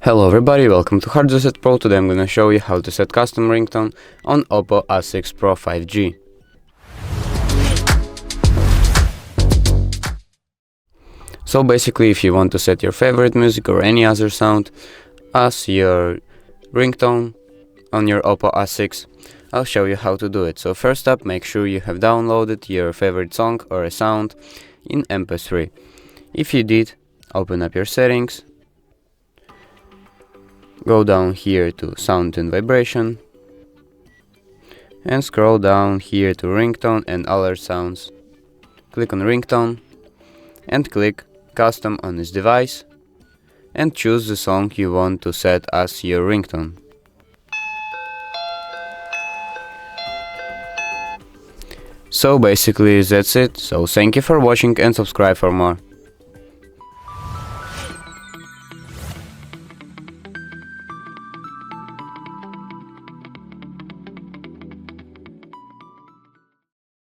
Hello everybody, welcome to OPPO A6 Pro. Today I'm gonna show you how to set custom ringtone on OPPO A6 Pro 5G. So basically, if you want to set your favorite music or any other sound as your ringtone on your OPPO A6, I'll show you how to do it. So first up, make sure you have downloaded your favorite song or a sound in MP3. If you did, open up your settings. Go down here to sound and vibration and scroll down here to ringtone and other sounds. Click on ringtone and click custom on this device and choose the song you want to set as your ringtone. So basically that's it. So thank you for watching and subscribe for more.